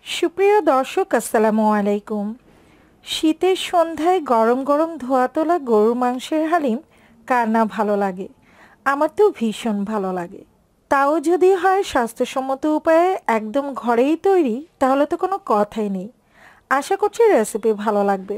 সুপ্রিয় দর্শক আসসালামু আলাইকুম। শীতের সন্ধ্যায় গরম গরম ধোয়া তোলা গরুর মাংসের হালিম কার না ভালো লাগে। আমার তো ভীষণ ভালো লাগে। তাও যদি হয় স্বাস্থ্যসম্মত উপায়ে একদম ঘরেই তৈরি, তাহলে তো কোনো কথাই নেই। আশা করছি রেসিপি ভালো লাগবে।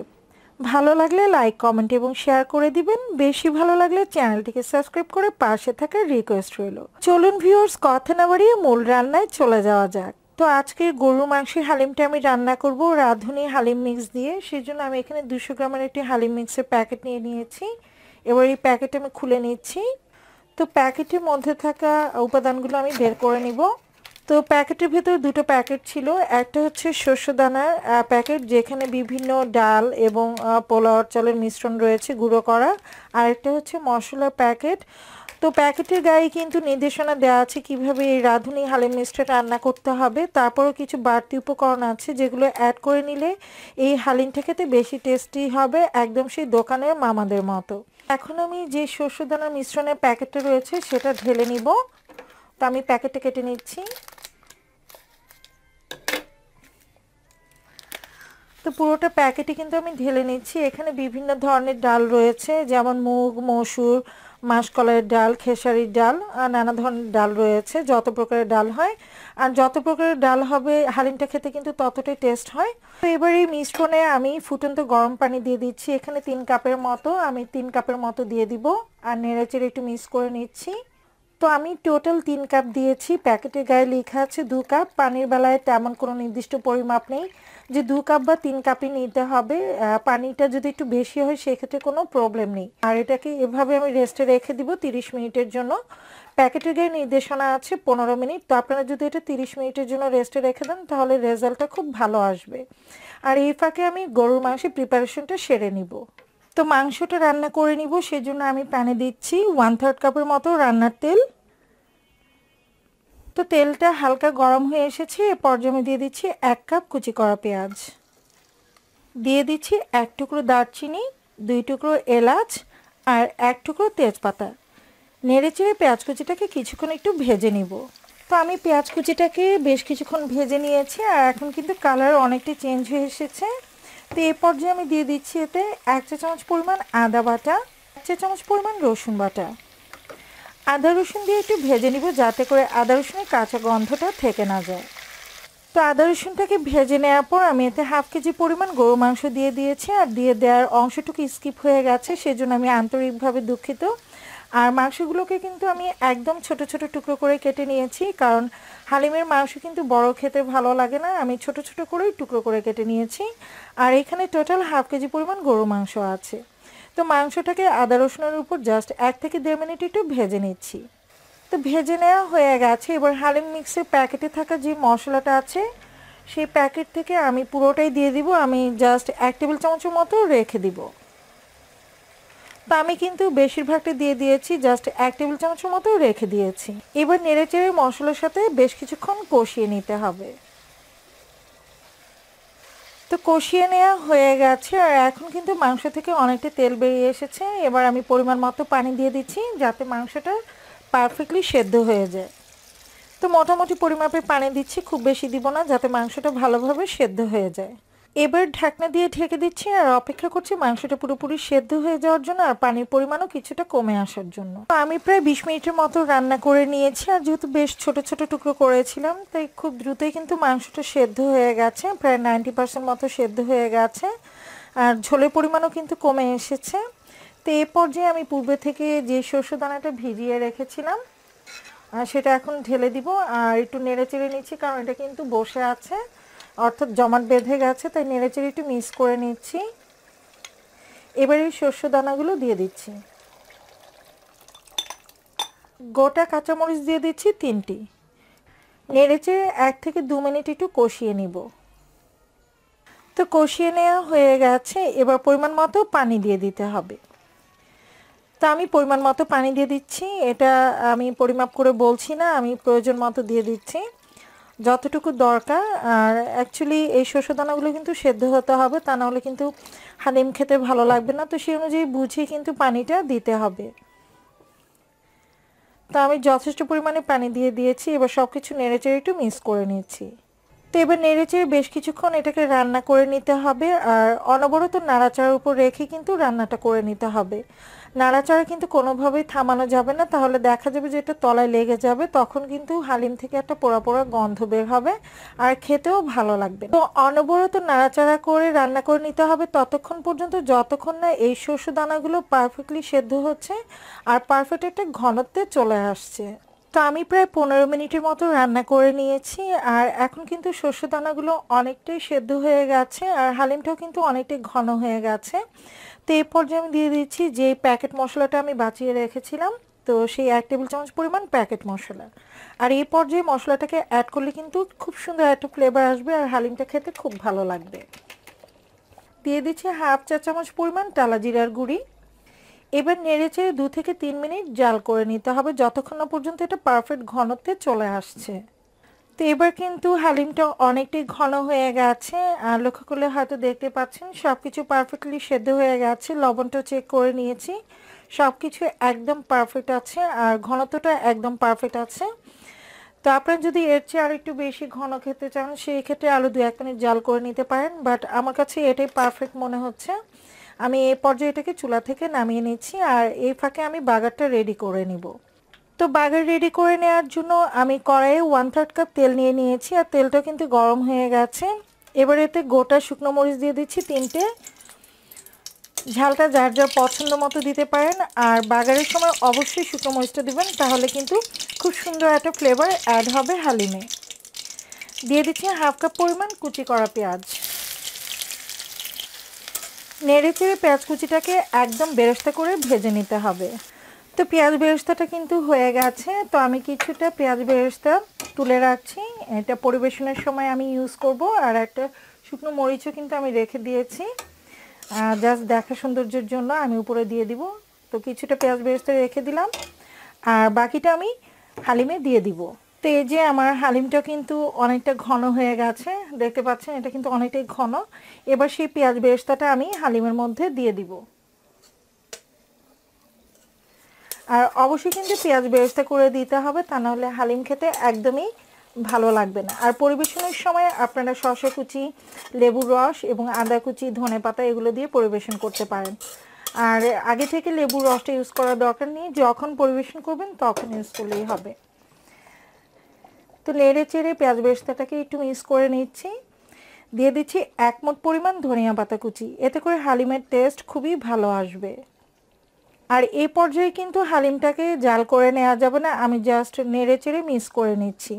ভালো লাগলে লাইক কমেন্ট এবং শেয়ার করে দিবেন। বেশি ভালো লাগলে চ্যানেলটিকে সাবস্ক্রাইব করে পাশে থাকার রিকোয়েস্ট রইল। চলুন ভিউয়ার্স, কথা না বাড়িয়ে মূল রান্নায় চলে যাওয়া যাক। তো আজকের গরুর মাংসের হালিমটা আমি রান্না করব রাঁধুনি হালিম মিক্স দিয়ে। সেজন্য আমি এখানে 200 গ্রামের একটি হালিম মিক্সের প্যাকেট নিয়ে নিয়েছি। এবার এই প্যাকেট আমি খুলে নিচ্ছি। তো প্যাকেটের মধ্যে থাকা উপাদানগুলো আমি বের করে নিব। তো প্যাকেটের ভেতরে দুটো প্যাকেট ছিল। একটা হচ্ছে শস্য দানার প্যাকেট, যেখানে বিভিন্ন ডাল এবং পোলাও চালের মিশ্রণ রয়েছে গুঁড়ো করা। আর একটা হচ্ছে মশলার প্যাকেট। তো প্যাকেটের গায়ে কিন্তু নির্দেশনা দেওয়া আছে কিভাবে এই রাঁধুনি হালিম মিক্সটা রান্না করতে হবে। তারপরও কিছু বাড়তি উপকরণ আছে যেগুলো অ্যাড করে নিলে এই হালিমটা খেতে বেশি টেস্টি হবে, একদম সেই দোকানের মামাদের মতো। এখন আমি যে শস্য দানার মিশ্রণের প্যাকেটটা রয়েছে সেটা ঢেলে নিব। তো আমি প্যাকেটটা কেটে নিচ্ছি। তো পুরোটা প্যাকেটে কিন্তু আমি ঢেলে নিচ্ছি। এখানে বিভিন্ন ধরনের ডাল রয়েছে, যেমন মুগ, মসুর, মাসকলাইয়ের ডাল, খেসারির ডাল, আর নানা ধরনের ডাল রয়েছে। যত প্রকারের ডাল হয় আর যত প্রকারের ডাল হবে হালিমটা খেতে কিন্তু ততটাই টেস্ট হয়। তো এবার এই মিশ্রণে আমি ফুটন্ত গরম পানি দিয়ে দিচ্ছি। এখানে 3 কাপের মতো, আমি 3 কাপের মতো দিয়ে দিব আর নেড়েচেড়ে একটু মিক্স করে নিচ্ছি। তো আমি টোটাল 3 কাপ দিয়েছি। প্যাকেটের গায়ে লেখা আছে 2 কাপ। পানির বেলায় তেমন কোনো নির্দিষ্ট পরিমাপ নেই যে 2 কাপ বা 3 কাপই নিতে হবে। পানিটা যদি একটু বেশি হয় সেক্ষেত্রে কোনো প্রবলেম নেই। আর এটাকে এভাবে আমি রেস্টে রেখে দিব 30 মিনিটের জন্য। প্যাকেটের গায়ে নির্দেশনা আছে 15 মিনিট। তো আপনারা যদি এটা 30 মিনিটের জন্য রেস্টে রেখে দেন তাহলে রেজাল্টটা খুব ভালো আসবে। আর এই ফাঁকে আমি গরুর মাংসের প্রিপারেশনটা সেরে নিব। তো মাংসটা রান্না করে নিব, সেজন্য আমি প্যানে দিচ্ছি 1/3 কাপের মতো রান্নার তেল। তো তেলটা হালকা গরম হয়ে এসেছে। এ পর্যায়ে আমি দিয়ে দিচ্ছি 1 কাপ কুচি করা পেঁয়াজ, দিয়ে দিচ্ছি 1 টুকরো দারচিনি, 2 টুকরো এলাচ আর 1 টুকরো তেজপাতা। নেড়েচেড়ে পেঁয়াজ কুচিটাকে কিছুক্ষণ একটু ভেজে নিব। তো আমি পেঁয়াজ কুচিটাকে বেশ কিছুক্ষণ ভেজে নিয়েছি আর এখন কিন্তু কালার অনেকটা চেঞ্জ হয়ে এসেছে। তো এই পর্যায়ে আমি দিয়ে দিচ্ছি এতে 1 চা চামচ পরিমাণ আদা বাটা, 1 চা চামচ পরিমাণ রসুন বাটা। আদা রসুন দিয়ে একটু ভেজে নিব যাতে করে আদা রসুনের কাঁচা গন্ধটা থেকে না যায়। তো আদা রসুনটাকে ভেজে নেওয়ার পর আমি এতে 1/2 কেজি পরিমাণ গরু মাংস দিয়ে দিয়েছি। আর দিয়ে দেওয়ার অংশটুকু স্কিপ হয়ে গেছে, সেজন্য আমি আন্তরিকভাবে দুঃখিত। আর মাংসগুলোকে কিন্তু আমি একদম ছোট ছোট টুকরো করে কেটে নিয়েছি, কারণ হালিমের মাংস কিন্তু বড় খেতে ভালো লাগে না। আমি ছোট ছোট করেই টুকরো করে কেটে নিয়েছি। আর এখানে টোটাল 1/2 কেজি পরিমাণ গরু মাংস আছে। তো মাংসটাকে আদা রসুনের উপর জাস্ট 1 থেকে 1.5 মিনিট একটু ভেজে নিচ্ছি। তো ভেজে নেওয়া হয়ে গেছে। এবার হালিম মিক্সের প্যাকেটে থাকা যে মশলাটা আছে সেই প্যাকেট থেকে আমি পুরোটাই দিয়ে দিব। আমি জাস্ট 1 টেবিল চামচের মতো রেখে দিব। তো আমি কিন্তু বেশিরভাগটা দিয়ে দিয়েছি, জাস্ট 1 টেবিল চামচের মতো রেখে দিয়েছি। এবার নেড়েচেড়ে মশলার সাথে বেশ কিছুক্ষণ কষিয়ে নিতে হবে। তো কষিয়ে নেওয়া হয়ে গেছে আর এখন কিন্তু মাংস থেকে অনেকটা তেল বেরিয়ে এসেছে। এবার আমি পরিমাণ মতো পানি দিয়ে দিচ্ছি যাতে মাংসটা পারফেক্টলি সেদ্ধ হয়ে যায়। তো মোটামুটি পরিমাপে পানি দিচ্ছি, খুব বেশি দিব না, যাতে মাংসটা ভালোভাবে সেদ্ধ হয়ে যায়। এবার ঢাকনা দিয়ে ঢেকে দিচ্ছি আর অপেক্ষা করছি মাংসটা পুরোপুরি সেদ্ধ হয়ে যাওয়ার জন্য আর পানির পরিমাণও কিছুটা কমে আসার জন্য। তো আমি প্রায় 20 মিনিটের মতো রান্না করে নিয়েছি। আর যেহেতু বেশ ছোট ছোট টুকরো করেছিলাম তাই খুব দ্রুতই কিন্তু মাংসটা সেদ্ধ হয়ে গেছে, প্রায় 90% মতো সেদ্ধ হয়ে গেছে। আর ঝোলের পরিমাণও কিন্তু কমে এসেছে। তো এই পর্যায়ে আমি পূর্বে থেকে যে শস্য দানাটা ভিজিয়ে রেখেছিলাম সেটা এখন ঢেলে দিব আর একটু নেড়েচেড়ে নিচ্ছি, কারণ এটা কিন্তু বসে আছে, অর্থাৎ জমাট বেঁধে গেছে, তাই নেড়েচেড়ে একটু মিক্স করে নিচ্ছি। এবার এই শস্য দানাগুলো দিয়ে দিচ্ছি। গোটা কাঁচামরিচ দিয়ে দিচ্ছি 3টি। নেড়েচেড়ে 1 থেকে 2 মিনিট একটু কষিয়ে নিব। তো কষিয়ে নেওয়া হয়ে গেছে। এবার পরিমাণ মতো পানি দিয়ে দিতে হবে। তো আমি পরিমাণ মতো পানি দিয়ে দিচ্ছি। এটা আমি পরিমাপ করে বলছি না, আমি প্রয়োজন মতো দিয়ে দিচ্ছি যতটুকু দরকার। আর অ্যাকচুয়ালি এই শস্য দানাগুলো কিন্তু সেদ্ধ হতে হবে, তা নাহলে কিন্তু হালিম খেতে ভালো লাগবে না। তো সেই অনুযায়ী বুঝে কিন্তু পানিটা দিতে হবে। তো আমি যথেষ্ট পরিমাণে পানি দিয়ে দিয়েছি। এবার সব কিছু নেড়েচেড়ে একটু মিক্স করে নিচ্ছি। তো এবার নেড়েচেড়ে বেশ কিছুক্ষণ এটাকে রান্না করে নিতে হবে, আর অনবরত নাড়াচাড়ার উপর রেখে কিন্তু রান্নাটা করে নিতে হবে। নাড়াচাড়া কিন্তু কোনোভাবেই থামানো যাবে না, তাহলে দেখা যাবে যে এটা তলায় লেগে যাবে, তখন কিন্তু হালিম থেকে একটা পোড়া পোড়া গন্ধ বের হবে আর খেতেও ভালো লাগবে। তো অনবরত নাড়াচাড়া করে রান্না করে নিতে হবে ততক্ষণ পর্যন্ত যতক্ষণ না এই শস্য দানাগুলো পারফেক্টলি সেদ্ধ হচ্ছে আর পারফেক্ট একটা ঘনত্বে চলে আসছে। তো আমি প্রায় 15 মিনিটের মতো রান্না করে নিয়েছি, আর এখন কিন্তু শস্য দানাগুলো অনেকটাই সেদ্ধ হয়ে গেছে আর হালিমটাও কিন্তু অনেকটাই ঘন হয়ে গেছে। তো এই পর্যায়ে আমি দিয়ে দিচ্ছি যে প্যাকেট মশলাটা আমি বাঁচিয়ে রেখেছিলাম, তো সেই 1 টেবিল চামচ পরিমাণ প্যাকেট মশলা। আর এই পর্যায়ে মশলাটাকে অ্যাড করলে কিন্তু খুব সুন্দর একটা ফ্লেভার আসবে আর হালিমটা খেতে খুব ভালো লাগবে। দিয়ে দিচ্ছি 1/2 চা চামচ পরিমাণ টালা জিরার গুঁড়ি। এবার নেড়েচেড়ে 2 থেকে 3 মিনিট জাল করে নিতে হবে যতক্ষণ না পর্যন্ত এটা পারফেক্ট ঘনত্বে চলে আসছে। তো এবার কিন্তু হালিমটা অনেকটাই ঘন হয়ে গেছে, আর লক্ষ্য করলে হয়তো দেখতে পাচ্ছেন সব কিছু পারফেক্টলি সেদ্ধ হয়ে গেছে। লবণটা চেক করে নিয়েছি, সব কিছু একদম পারফেক্ট আছে আর ঘনত্বটা একদম পারফেক্ট আছে। তো আপনারা যদি এর চেয়ে আর একটু বেশি ঘন খেতে চান সেই ক্ষেত্রে আরও 2-1 মিনিট জাল করে নিতে পারেন, বাট আমার কাছে এটাই পারফেক্ট মনে হচ্ছে। আমি এই পর্যায়ে এটাকে চুলা থেকে নামিয়ে নিচ্ছি, আর এই ফাঁকে আমি বাগারটা রেডি করে নিব। তো বাগার রেডি করে নেওয়ার জন্য আমি কড়াইয়ে 1/3 কাপ তেল নিয়ে নিয়েছি, আর তেলটা কিন্তু গরম হয়ে গেছে। এবার এতে গোটা শুকনো মরিচ দিয়ে দিচ্ছি 3টে। ঝালটা যার যার পছন্দ মতো দিতে পারেন, আর বাগারের সময় অবশ্যই শুকনো মরিচটা দিবেন, তাহলে কিন্তু খুব সুন্দর একটা ফ্লেভার অ্যাড হবে হালিমে। দিয়ে দিচ্ছি 1/2 কাপ পরিমাণ কুচি করা পেঁয়াজ। নেড়ে চেড়ে পেঁয়াজ কুচিটাকে একদম বেরেস্তা করে ভেজে নিতে হবে। তো পেঁয়াজ বেরেস্তাটা কিন্তু হয়ে গেছে, তো আমি কিছুটা পেঁয়াজ বেরেস্তা তুলে রাখছি, এটা পরিবেশনের সময় আমি ইউজ করব। আর একটা শুকনো মরিচও কিন্তু আমি রেখে দিয়েছি, জাস্ট দেখা সৌন্দর্যের জন্য আমি উপরে দিয়ে দিব। তো কিছুটা পেঁয়াজ বেরেস্তা রেখে দিলাম, আর বাকিটা আমি হালিমে দিয়ে দিব। তো এই যে আমার হালিমটা কিন্তু অনেকটা ঘন হয়ে গেছে, দেখতে পাচ্ছেন এটা কিন্তু অনেকটাই ঘন। এবার সেই পেঁয়াজ বেরেস্তাটা আমি হালিমের মধ্যে দিয়ে দিব। আর অবশ্যই কিন্তু পেঁয়াজ বেরেস্তা করে দিতে হবে, তা নাহলে হালিম খেতে একদমই ভালো লাগবে না। আর পরিবেশনের সময় আপনারা শসা কুচি, লেবুর রস এবং আদা কুচি, ধনেপাতা এগুলো দিয়ে পরিবেশন করতে পারেন। আর আগে থেকে লেবুর রসটা ইউজ করার দরকার নেই, যখন পরিবেশন করবেন তখন ইউজ করলেই হবে। তো নেড়ে চেড়ে পেঁয়াজ বেরেস্তাটাকে একটু মিক্স করে নিচ্ছি। দিয়ে দিচ্ছি 1 মুঠ পরিমাণ ধনিয়া পাতা কুচি, এতে করে হালিমের টেস্ট খুবই ভালো আসবে। আর এই পর্যায়ে কিন্তু হালিমটাকে জাল করে নেওয়া যাবে না, আমি জাস্ট নেড়ে চেড়ে মিক্স করে নিচ্ছি।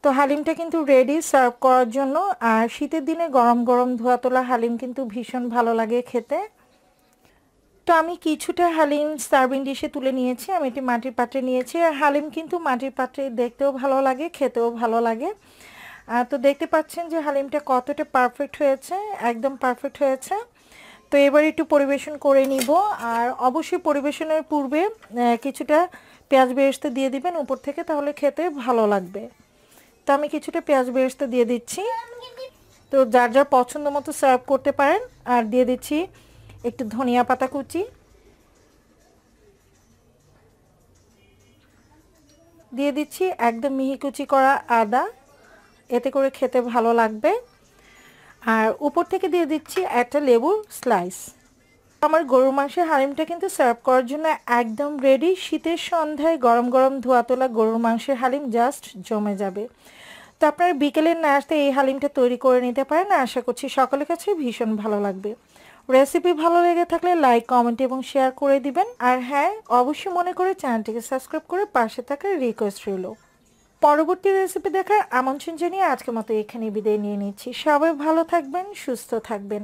তো হালিমটা কিন্তু রেডি সার্ভ করার জন্য। আর শীতের দিনে গরম গরম ধোয়া তোলা হালিম কিন্তু ভীষণ ভালো লাগে খেতে। তো আমি কিছুটা হালিম সার্ভিং ডিশে তুলে নিয়েছি, আমি এটি মাটির পাত্রে নিয়েছি। আর হালিম কিন্তু মাটির পাত্রে দেখতেও ভালো লাগে, খেতেও ভালো লাগে। তো দেখতে পাচ্ছেন যে হালিমটা কতটা পারফেক্ট হয়েছে, একদম পারফেক্ট হয়েছে। তো এবার একটু পরিবেশন করে নিব, আর অবশ্যই পরিবেশনের পূর্বে কিছুটা পেঁয়াজ বেরেস্তা দিয়ে দিবেন উপর থেকে, তাহলে খেতে ভালো লাগবে। তো আমি কিছুটা পেঁয়াজ বেরেস্তা দিয়ে দিচ্ছি। তো যার যার পছন্দ মতো সার্ভ করতে পারেন। আর দিয়ে দিচ্ছি একটু ধনিয়া পাতা কুচি, দিয়ে দিচ্ছি একদম মিহি কুচি করা আদা, এতে করে খেতে ভালো লাগবে। আর উপর থেকে দিয়ে দিচ্ছি একটা লেবুর স্লাইস। আমার গরুর মাংসের হালিমটা কিন্তু সার্ভ করার জন্য একদম রেডি। শীতের সন্ধ্যায় গরম গরম ধোয়া তোলা গরুর মাংসের হালিম জাস্ট জমে যাবে। তো আপনারা বিকেলের নাস্তায় এই হালিমটা তৈরি করে নিতে পারেন, আশা করছি সকলের কাছে ভীষণ ভালো লাগবে। রেসিপি ভালো লেগে থাকলে লাইক, কমেন্ট এবং শেয়ার করে দিবেন। আর হ্যাঁ, অবশ্যই মনে করে চ্যানেলটিকে সাবস্ক্রাইব করে পাশে থাকার রিকোয়েস্ট রইল। পরবর্তী রেসিপি দেখার আমন্ত্রণ জানিয়ে আজকের মতো এখানে বিদায় নিয়ে নিচ্ছি। সবাই ভালো থাকবেন, সুস্থ থাকবেন।